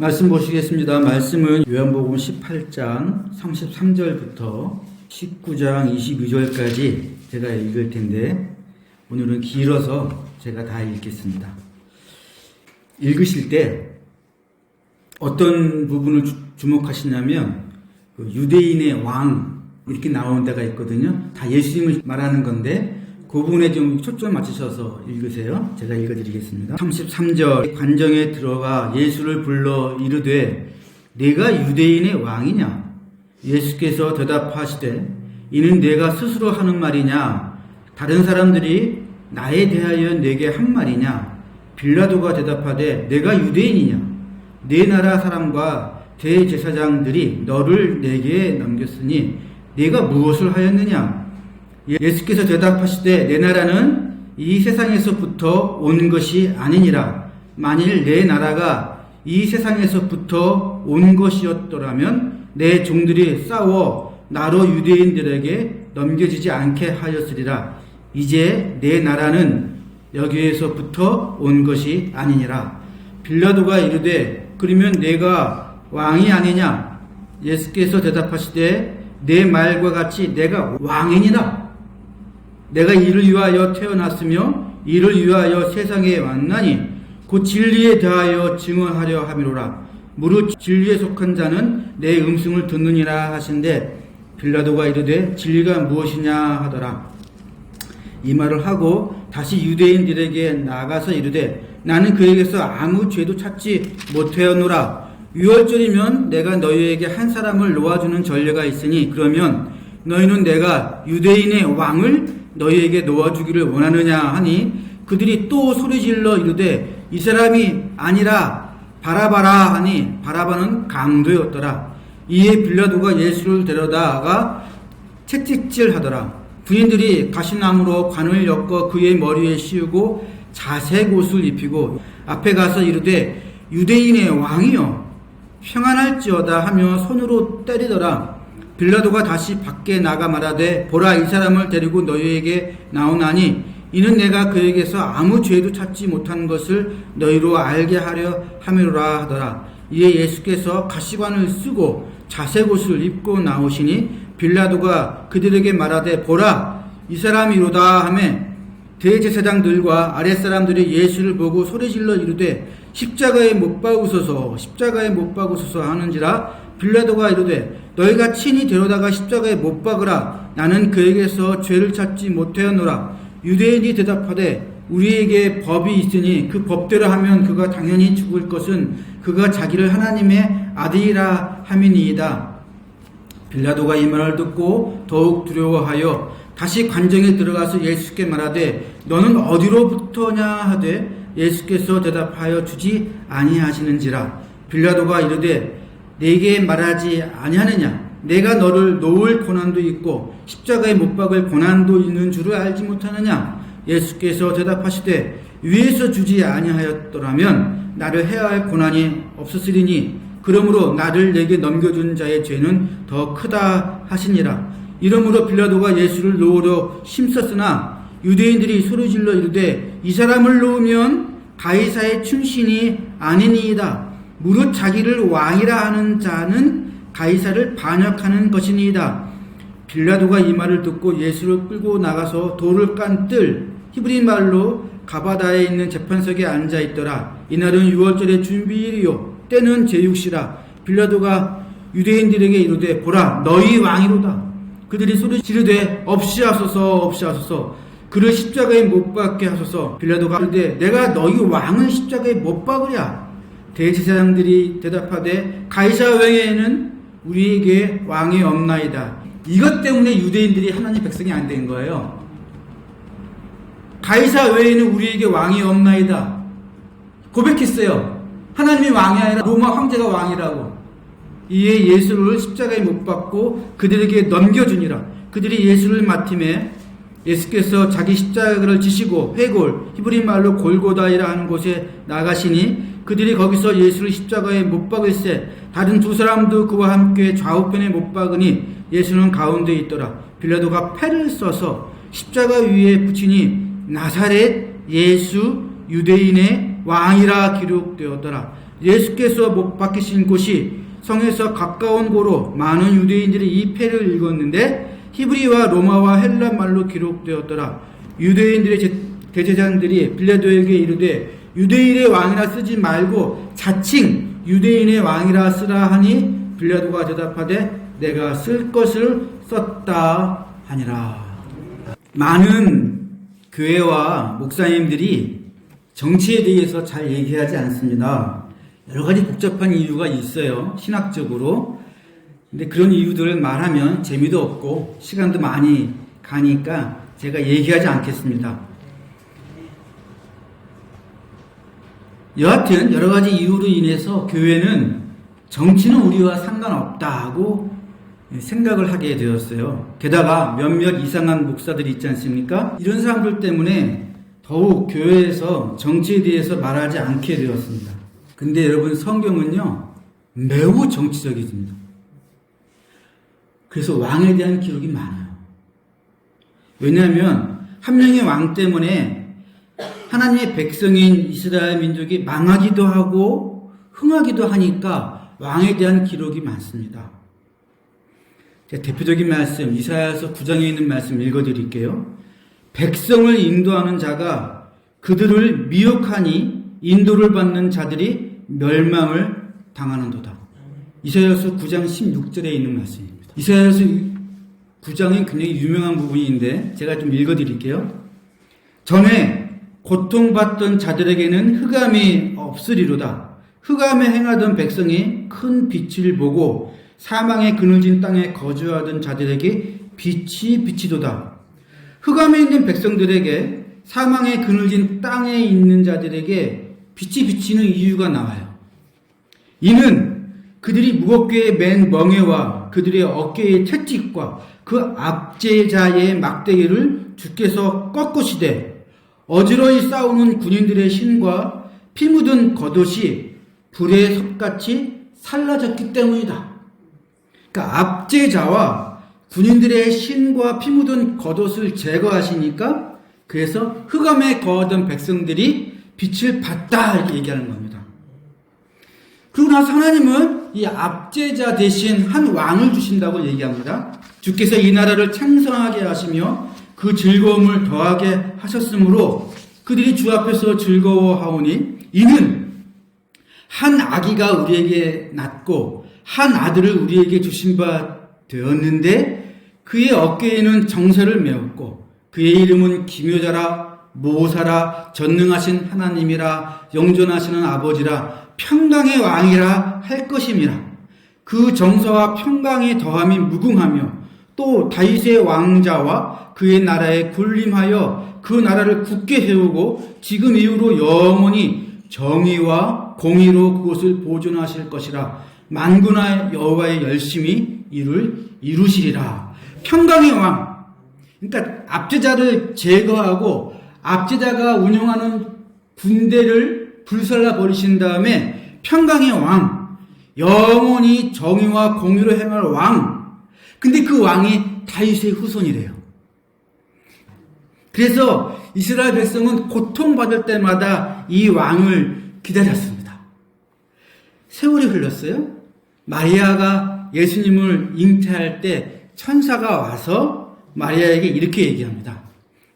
말씀 보시겠습니다. 말씀은 요한복음 18장 33절부터 19장 22절까지 제가 읽을 텐데 오늘은 길어서 제가 다 읽겠습니다. 읽으실 때 어떤 부분을 주목하시냐면 유대인의 왕 이렇게 나오는 데가 있거든요. 다 예수님을 말하는 건데 그 부분에 좀 초점 맞추셔서 읽으세요. 제가 읽어드리겠습니다. 33절 관정에 들어가 예수를 불러 이르되 내가 유대인의 왕이냐? 예수께서 대답하시되 이는 내가 스스로 하는 말이냐? 다른 사람들이 나에 대하여 내게 한 말이냐? 빌라도가 대답하되 내가 유대인이냐? 내 나라 사람과 대제사장들이 너를 내게 넘겼으니 내가 무엇을 하였느냐? 예수께서 대답하시되 내 나라는 이 세상에서부터 온 것이 아니니라. 만일 내 나라가 이 세상에서부터 온 것이었더라면 내 종들이 싸워 나로 유대인들에게 넘겨지지 않게 하였으리라. 이제 내 나라는 여기에서부터 온 것이 아니니라. 빌라도가 이르되 그러면 내가 왕이 아니냐? 예수께서 대답하시되 내 말과 같이 내가 왕이니라. 내가 이를 위하여 태어났으며 이를 위하여 세상에 왔나니 곧 진리에 대하여 증언하려 함이로라. 무릇 진리에 속한 자는 내 음성을 듣느니라 하신대 빌라도가 이르되 진리가 무엇이냐 하더라. 이 말을 하고 다시 유대인들에게 나가서 이르되 나는 그에게서 아무 죄도 찾지 못하였노라. 유월절이면 내가 너희에게 한 사람을 놓아주는 전례가 있으니 그러면 너희는 내가 유대인의 왕을 너희에게 놓아주기를 원하느냐 하니 그들이 또 소리질러 이르되 이 사람이 아니라 바라바라 하니 바라바는 강도였더라. 이에 빌라도가 예수를 데려다가 채찍질하더라. 군인들이 가시나무로 관을 엮어 그의 머리에 씌우고 자색 옷을 입히고 앞에 가서 이르되 유대인의 왕이여 평안할지어다 하며 손으로 때리더라. 빌라도가 다시 밖에 나가 말하되 보라 이 사람을 데리고 너희에게 나오나니 이는 내가 그에게서 아무 죄도 찾지 못한 것을 너희로 알게 하려 함이로라 하더라. 이에 예수께서 가시관을 쓰고 자색 옷을 입고 나오시니 빌라도가 그들에게 말하되 보라 이 사람이로다 하매 대제사장들과 아랫사람들이 예수를 보고 소리질러 이르되 십자가에 못 박으소서 십자가에 못 박으소서 하는지라. 빌라도가 이르되 너희가 친히 데려다가 십자가에 못 박으라. 나는 그에게서 죄를 찾지 못하였노라. 유대인이 대답하되 우리에게 법이 있으니 그 법대로 하면 그가 당연히 죽을 것은 그가 자기를 하나님의 아들이라 함이니이다. 빌라도가 이 말을 듣고 더욱 두려워하여 다시 관정에 들어가서 예수께 말하되 너는 어디로부터냐 하되 예수께서 대답하여 주지 아니하시는지라. 빌라도가 이르되 내게 말하지 아니하느냐? 내가 너를 놓을 고난도 있고 십자가에 못 박을 고난도 있는 줄을 알지 못하느냐? 예수께서 대답하시되 위에서 주지 아니하였더라면 나를 해야 할 고난이 없었으리니 그러므로 나를 내게 넘겨준 자의 죄는 더 크다 하시니라. 이러므로 빌라도가 예수를 놓으려 힘썼으나 유대인들이 소리질러 이르되 이 사람을 놓으면 가이사의 충신이 아니니이다. 무릇 자기를 왕이라 하는 자는 가이사를 반역하는 것이니이다. 빌라도가 이 말을 듣고 예수를 끌고 나가서 돌을 깐 뜰 히브리 말로 가바다에 있는 재판석에 앉아 있더라. 이날은 유월절의 준비일이요 때는 제6시라. 빌라도가 유대인들에게 이르되 보라 너희 왕이로다. 그들이 소리 지르되 없이하소서 없이하소서 그를 십자가에 못 박게 하소서. 빌라도가 이르되 내가 너희 왕을 십자가에 못 박으랴. 대제사장들이 대답하되 가이사 외에는 우리에게 왕이 없나이다. 이것 때문에 유대인들이 하나님 백성이 안 된 거예요. 가이사 외에는 우리에게 왕이 없나이다. 고백했어요. 하나님이 왕이 아니라 로마 황제가 왕이라고. 이에 예수를 십자가에 못 박고 그들에게 넘겨주니라. 그들이 예수를 맡음에 예수께서 자기 십자가를 지시고 회골 히브리 말로 골고다이라 하는 곳에 나가시니 그들이 거기서 예수를 십자가에 못 박을새 다른 두 사람도 그와 함께 좌우편에 못 박으니 예수는 가운데 있더라. 빌라도가 패를 써서 십자가 위에 붙이니 나사렛 예수 유대인의 왕이라 기록되었더라. 예수께서 못 박히신 곳이 성에서 가까운 고로 많은 유대인들이 이 패를 읽었는데 히브리와 로마와 헬라 말로 기록되었더라. 유대인들의 대제사장들이 빌라도에게 이르되 유대인의 왕이라 쓰지 말고 자칭 유대인의 왕이라 쓰라 하니 빌라도가 대답하되 내가 쓸 것을 썼다 하니라. 많은 교회와 목사님들이 정치에 대해서 잘 얘기하지 않습니다. 여러 가지 복잡한 이유가 있어요, 신학적으로. 근데 그런 이유들을 말하면 재미도 없고 시간도 많이 가니까 제가 얘기하지 않겠습니다. 여하튼 여러 가지 이유로 인해서 교회는 정치는 우리와 상관없다고 생각을 하게 되었어요. 게다가 몇몇 이상한 목사들이 있지 않습니까? 이런 사람들 때문에 더욱 교회에서 정치에 대해서 말하지 않게 되었습니다. 근데 여러분, 성경은요 매우 정치적입니다. 그래서 왕에 대한 기록이 많아요. 왜냐하면 한 명의 왕 때문에 하나님의 백성인 이스라엘 민족이 망하기도 하고 흥하기도 하니까 왕에 대한 기록이 많습니다. 제가 대표적인 말씀, 이사야서 9장에 있는 말씀 읽어드릴게요. 백성을 인도하는 자가 그들을 미혹하니 인도를 받는 자들이 멸망을 당하는도다. 이사야서 9장 16절에 있는 말씀입니다. 이사야서 9장은 굉장히 유명한 부분인데 제가 좀 읽어드릴게요. 전에 고통받던 자들에게는 흑암이 없으리로다. 흑암에 행하던 백성이 큰 빛을 보고 사망의 그늘진 땅에 거주하던 자들에게 빛이 비치도다. 흑암에 있는 백성들에게 사망의 그늘진 땅에 있는 자들에게 빛이 비치는 이유가 나와요. 이는 그들이 무겁게 맨 멍에와 그들의 어깨의 채찍과 그 압제자의 막대기를 주께서 꺾으시되 어지러이 싸우는 군인들의 신과 피 묻은 겉옷이 불의 섭같이 살라졌기 때문이다. 그러니까 압제자와 군인들의 신과 피 묻은 겉옷을 제거하시니까 그래서 흑암에 거하던 백성들이 빛을 봤다 이렇게 얘기하는 겁니다. 그러고 나서 하나님은 이 압제자 대신 한 왕을 주신다고 얘기합니다. 주께서 이 나라를 창성하게 하시며 그 즐거움을 더하게 하셨으므로 그들이 주 앞에서 즐거워하오니 이는 한 아기가 우리에게 낳고 한 아들을 우리에게 주신 바 되었는데 그의 어깨에는 정사를 메었고 그의 이름은 기묘자라 모사라 전능하신 하나님이라 영존하시는 아버지라 평강의 왕이라 할 것임이라. 그 정사와 평강의 더함이 무궁하며 또 다윗의 왕자와 그의 나라에 군림하여 그 나라를 굳게 세우고 지금 이후로 영원히 정의와 공의로 그것을 보존하실 것이라. 만군의 여호와의 열심히 이를 이루시리라. 평강의 왕. 그러니까 압제자를 제거하고 압제자가 운영하는 군대를 불살라 버리신 다음에 평강의 왕, 영원히 정의와 공의로 행할 왕. 근데 그 왕이 다윗의 후손이래요. 그래서 이스라엘 백성은 고통받을 때마다 이 왕을 기다렸습니다. 세월이 흘렀어요. 마리아가 예수님을 잉태할 때 천사가 와서 마리아에게 이렇게 얘기합니다.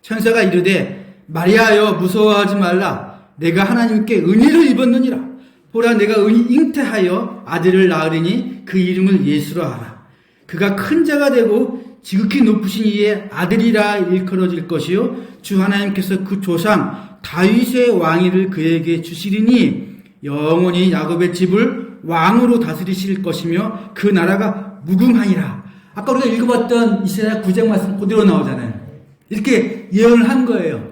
천사가 이르되 마리아여 무서워하지 말라. 내가 하나님께 은혜를 입었느니라. 보라 내가 잉태하여 아들을 낳으리니 그 이름을 예수라 하라. 그가 큰 자가 되고 지극히 높으신 이의 아들이라 일컬어질 것이요 주 하나님께서 그 조상 다윗의 왕위를 그에게 주시리니 영원히 야곱의 집을 왕으로 다스리실 것이며 그 나라가 무궁하니라. 아까 우리가 읽어봤던 이사야 9장 말씀 그대로 나오잖아요. 이렇게 예언을 한 거예요.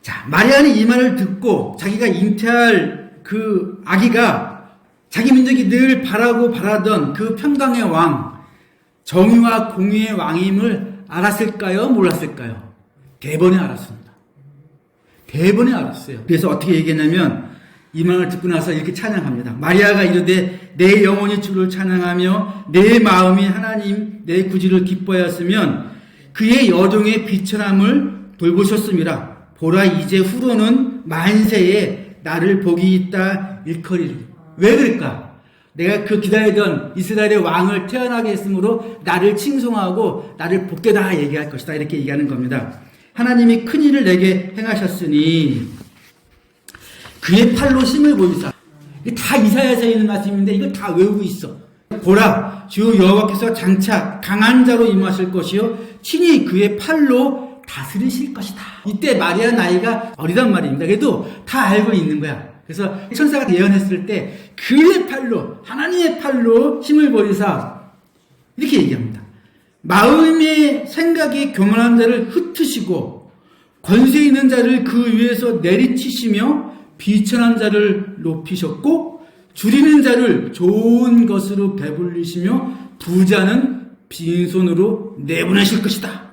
자, 마리아는 이 말을 듣고 자기가 잉태할 그 아기가 자기 민족이 늘 바라던 그 평강의 왕, 정의와 공의의 왕임을 알았을까요? 몰랐을까요? 대번에 알았습니다. 대번에 알았어요. 그래서 어떻게 얘기했냐면 이 말을 듣고 나서 이렇게 찬양합니다. 마리아가 이르되 내 영혼이 주를 찬양하며 내 마음이 하나님 내 구주를 기뻐하였으면 그의 여종의 비천함을 돌보셨음이라. 보라 이제 후로는 만세에 나를 복이 있다 일컬이리. 왜 그럴까? 내가 그 기다리던 이스라엘의 왕을 태어나게 했으므로 나를 칭송하고 나를 복되다 얘기할 것이다. 이렇게 얘기하는 겁니다. 하나님이 큰 일을 내게 행하셨으니 그의 팔로 힘을 보이사. 이게 다 이사야서 있는 말씀인데 이걸 다 외우고 있어. 보라, 주 여호와께서 장차 강한 자로 임하실 것이요 친히 그의 팔로 다스리실 것이다. 이때 마리아 나이가 어리단 말입니다. 그래도 다 알고 있는 거야. 그래서 천사가 예언했을 때 그의 팔로, 하나님의 팔로 힘을 보이사 이렇게 얘기합니다. 마음의 생각이 교만한 자를 흩으시고 권세 있는 자를 그 위에서 내리치시며 비천한 자를 높이셨고 줄이는 자를 좋은 것으로 배불리시며 부자는 빈손으로 내보내실 것이다.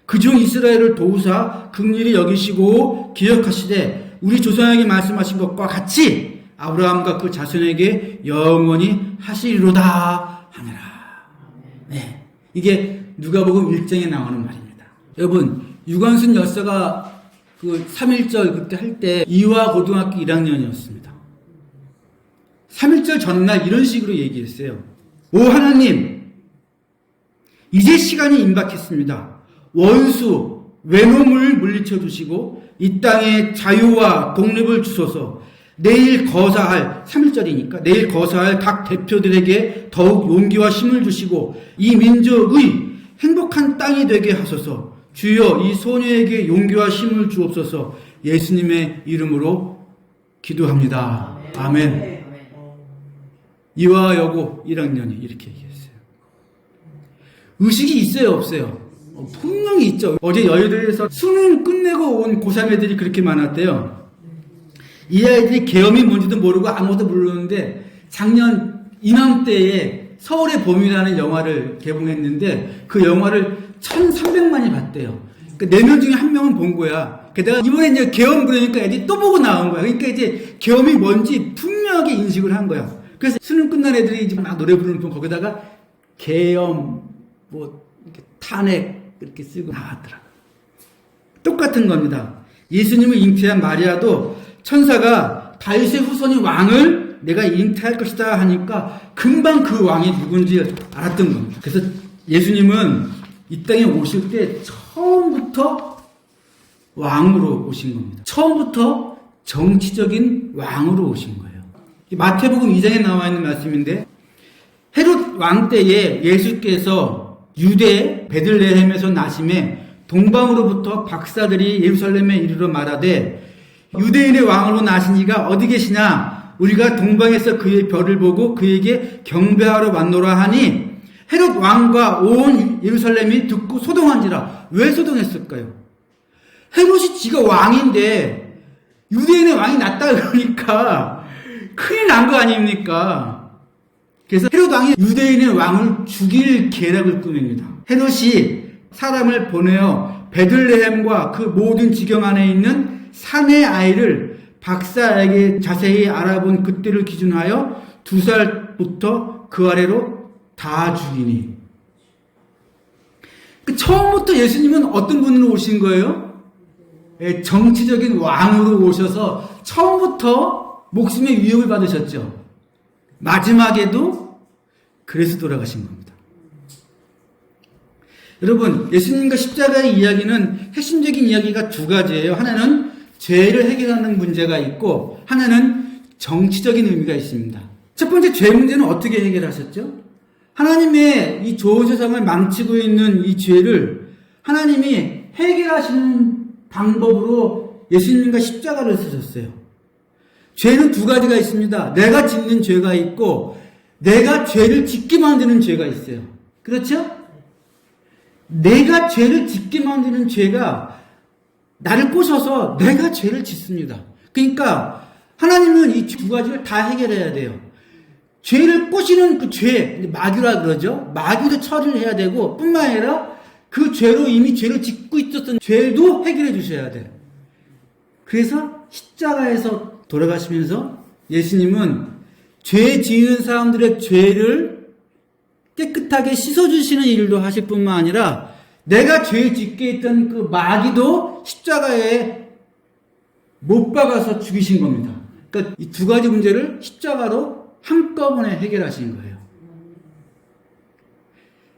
그중 이스라엘을 도우사 긍휼히 여기시고 기억하시되 우리 조상에게 말씀하신 것과 같이 아브라함과 그 자손에게 영원히 하시리로다 하느라. 네, 이게 누가복음 1장에 나오는 말입니다. 여러분, 유관순 열사가 그 3.1절 그때 할 때 이화 고등학교 1학년이었습니다. 3.1절 전날 이런 식으로 얘기했어요. 오 하나님, 이제 시간이 임박했습니다. 원수, 외놈을 물리쳐 주시고 이 땅에 자유와 독립을 주소서. 내일 거사할 3.1절이니까 내일 거사할 각 대표들에게 더욱 용기와 힘을 주시고 이 민족의 행복한 땅이 되게 하소서. 주여 이 소녀에게 용기와 힘을 주옵소서. 예수님의 이름으로 기도합니다. 아멘. 이화여고 1학년이 이렇게 얘기했어요. 의식이 있어요, 없어요? 분명히 있죠. 어제 여의도에서 수능 끝내고 온 고3 애들이 그렇게 많았대요. 이 아이들이 계엄이 뭔지도 모르고 아무것도 모르는데 작년 이맘때에 서울의 봄이라는 영화를 개봉했는데 그 영화를 1,300만이 봤대요. 그러니까 4명 중에 1명은 본 거야. 게다가 이번에 이제 계엄 그러니까 애들이 또 보고 나온 거야. 그러니까 이제 계엄이 뭔지 분명하게 인식을 한 거야. 그래서 수능 끝난 애들이 이제 막 노래 부르는 분 거기다가 계엄, 뭐, 이렇게 탄핵 이렇게 쓰고 나왔더라. 똑같은 겁니다. 예수님을 잉태한 마리아도 천사가 다윗의 후손이 왕을 내가 잉태할 것이다 하니까 금방 그 왕이 누군지 알았던 겁니다. 그래서 예수님은 이 땅에 오실 때 처음부터 왕으로 오신 겁니다. 처음부터 정치적인 왕으로 오신 거예요. 마태복음 2장에 나와 있는 말씀인데 헤롯 왕 때에 예수께서 유대 베들레헴에서 나심에 동방으로부터 박사들이 예루살렘에 이르러 말하되 유대인의 왕으로 나신 이가 어디 계시냐? 우리가 동방에서 그의 별을 보고 그에게 경배하러 왔노라 하니 헤롯 왕과 온 예루살렘이 듣고 소동한지라. 왜 소동했을까요? 헤롯이 지가 왕인데 유대인의 왕이 낫다 그러니까 큰일 난 거 아닙니까? 그래서 헤롯 왕이 유대인의 왕을 죽일 계략을 꾸밉니다. 헤롯이 사람을 보내어 베들레헴과 그 모든 지경 안에 있는 산의 아이를 박사에게 자세히 알아본 그때를 기준하여 2살부터 그 아래로 다 죽이니. 처음부터 예수님은 어떤 분으로 오신 거예요? 정치적인 왕으로 오셔서 처음부터 목숨의 위협을 받으셨죠. 마지막에도 그래서 돌아가신 겁니다. 여러분, 예수님과 십자가의 이야기는 핵심적인 이야기가 두 가지예요. 하나는 죄를 해결하는 문제가 있고 하나는 정치적인 의미가 있습니다. 첫 번째 죄 문제는 어떻게 해결하셨죠? 하나님의 이 좋은 세상을 망치고 있는 이 죄를 하나님이 해결하시는 방법으로 예수님과 십자가를 쓰셨어요. 죄는 두 가지가 있습니다. 내가 짓는 죄가 있고 내가 죄를 짓게 만드는 죄가 있어요. 그렇죠? 내가 죄를 짓게 만드는 죄가 나를 꼬셔서 내가 죄를 짓습니다. 그러니까 하나님은 이 두 가지를 다 해결해야 돼요. 죄를 꼬시는 그 죄, 마귀라 그러죠. 마귀도 처리를 해야 되고 뿐만 아니라 그 죄로 이미 죄를 짓고 있었던 죄도 해결해 주셔야 돼요. 그래서 십자가에서 돌아가시면서 예수님은 죄 지은 사람들의 죄를 깨끗하게 씻어주시는 일도 하실 뿐만 아니라 내가 죄 짓게 했던 그 마귀도 십자가에 못 박아서 죽이신 겁니다. 그러니까 이 두 가지 문제를 십자가로 한꺼번에 해결하신 거예요.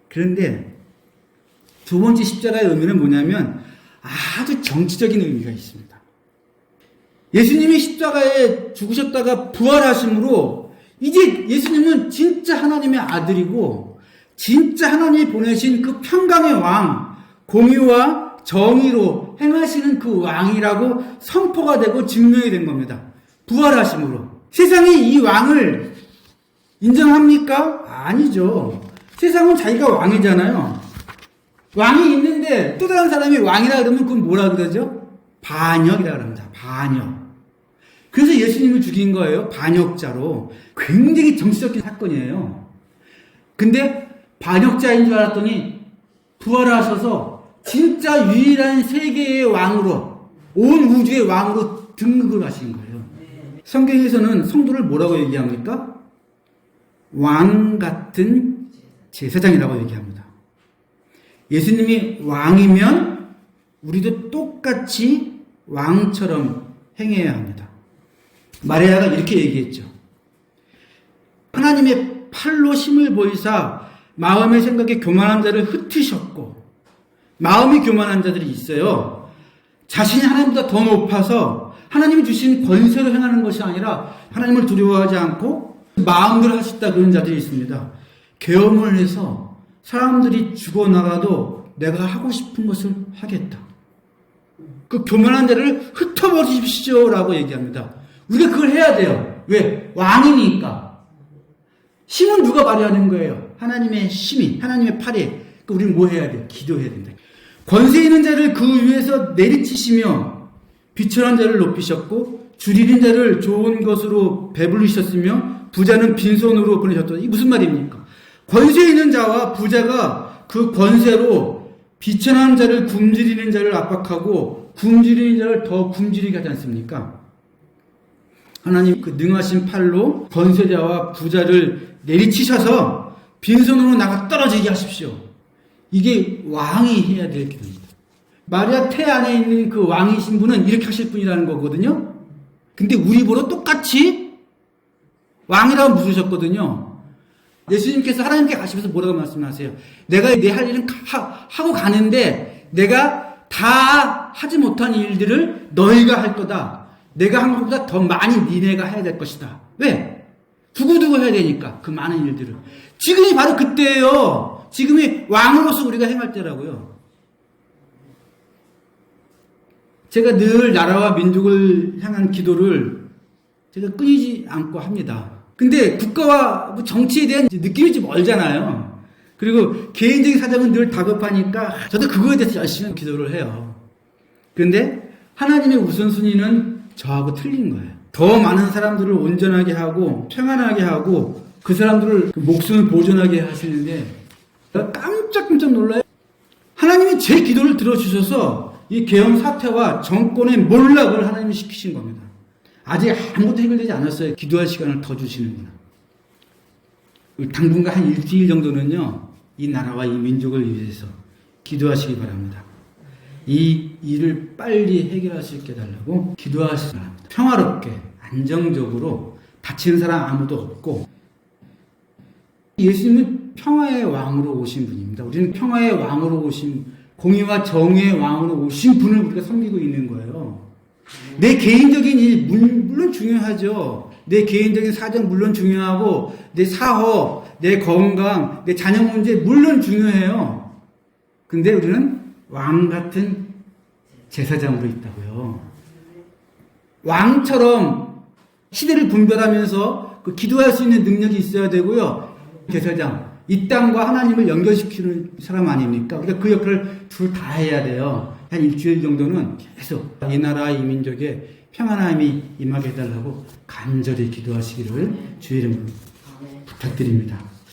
그런데 두 번째 십자가의 의미는 뭐냐면 아주 정치적인 의미가 있습니다. 예수님이 십자가에 죽으셨다가 부활하심으로 이제 예수님은 진짜 하나님의 아들이고 진짜 하나님이 보내신 그 평강의 왕, 공의와 정의로 행하시는 그 왕이라고 선포가 되고 증명이 된 겁니다. 부활하심으로. 세상이 이 왕을 인정합니까? 아니죠. 세상은 자기가 왕이잖아요. 왕이 있는데 또 다른 사람이 왕이라 그러면 그건 뭐라 그러죠? 반역이라 그럽니다. 반역. 그래서 예수님을 죽인 거예요. 반역자로. 굉장히 정치적인 사건이에요. 근데 반역자인 줄 알았더니 부활하셔서 진짜 유일한 세계의 왕으로, 온 우주의 왕으로 등극을 하신 거예요. 성경에서는 성도를 뭐라고 얘기합니까? 왕 같은 제사장이라고 얘기합니다. 예수님이 왕이면 우리도 똑같이 왕처럼 행해야 합니다. 마리아가 이렇게 얘기했죠. 하나님의 팔로 힘을 보이사 마음의 생각에 교만한 자를 흩으셨고, 마음이 교만한 자들이 있어요. 자신이 하나님보다 더 높아서 하나님이 주신 권세로 행하는 것이 아니라 하나님을 두려워하지 않고 마음대로 하셨다 그런 자들이 있습니다. 계엄을 해서 사람들이 죽어나가도 내가 하고 싶은 것을 하겠다. 그 교만한 자를 흩어버리십시오 라고 얘기합니다. 우리가 그걸 해야 돼요. 왜? 왕이니까. 힘은 누가 발휘하는 거예요? 하나님의 힘이, 하나님의 팔이. 그러니까 우리는 뭐 해야 돼? 기도해야 된다. 권세 있는 자를 그 위에서 내리치시며 비천한 자를 높이셨고 줄이는 자를 좋은 것으로 배부르셨으며 부자는 빈손으로 보내셨다. 이게 무슨 말입니까? 권세 있는 자와 부자가 그 권세로 비천한 자를 굶주리는 자를 압박하고 굶주리는 자를 더 굶주리게 하지 않습니까? 하나님 그 능하신 팔로 권세자와 부자를 내리치셔서 빈손으로 나가 떨어지게 하십시오. 이게 왕이 해야 될 기도입니다. 마리아 태 안에 있는 그 왕이신 분은 이렇게 하실 분이라는 거거든요. 근데 우리 보러 똑같이 왕이라고 부르셨거든요. 예수님께서 하나님께 가시면서 뭐라고 말씀하세요? 내가 내 할 일은 하고 가는데 내가 다 하지 못한 일들을 너희가 할 거다. 내가 한 것보다 더 많이 니네가 해야 될 것이다. 왜? 두고두고 해야 되니까 그 많은 일들을. 지금이 바로 그때예요. 지금이 왕으로서 우리가 행할 때라고요. 제가 늘 나라와 민족을 향한 기도를 제가 끊이지 않고 합니다. 근데 국가와 정치에 대한 느낌이 좀 멀잖아요. 그리고 개인적인 사정은 늘 다급하니까 저도 그거에 대해서 열심히 기도를 해요. 그런데 하나님의 우선순위는 저하고 틀린 거예요. 더 많은 사람들을 온전하게 하고 평안하게 하고 그 사람들을 그 목숨을 보존하게 하시는데 내가 깜짝깜짝 놀라요. 하나님이 제 기도를 들어주셔서 이 계엄 사태와 정권의 몰락을 하나님이 시키신 겁니다. 아직 아무것도 해결되지 않았어요. 기도할 시간을 더 주시는구나. 당분간 한 일주일 정도는요, 이 나라와 이 민족을 위해서 기도하시기 바랍니다. 이 일을 빨리 해결할 수 있게 해달라고 기도하시기 바랍니다. 평화롭게, 안정적으로 다치는 사람 아무도 없고, 예수님은 평화의 왕으로 오신 분입니다. 우리는 평화의 왕으로 오신, 공의와 정의의 왕으로 오신 분을 우리가 섬기고 있는 거예요. 내 개인적인 일, 물론 중요하죠. 내 개인적인 사정 물론 중요하고, 내 사업, 내 건강, 내 자녀 문제 물론 중요해요. 근데 우리는 왕 같은 제사장으로 있다고요. 왕처럼 시대를 분별하면서 그 기도할 수 있는 능력이 있어야 되고요. 제사장, 이 땅과 하나님을 연결시키는 사람 아닙니까? 우리가 그 역할을 둘 다 해야 돼요. 한 일주일 정도는 계속 이 나라, 이 민족에 평안함이 임하게 해달라고 간절히 기도하시기를 주의 이름으로 부탁드립니다.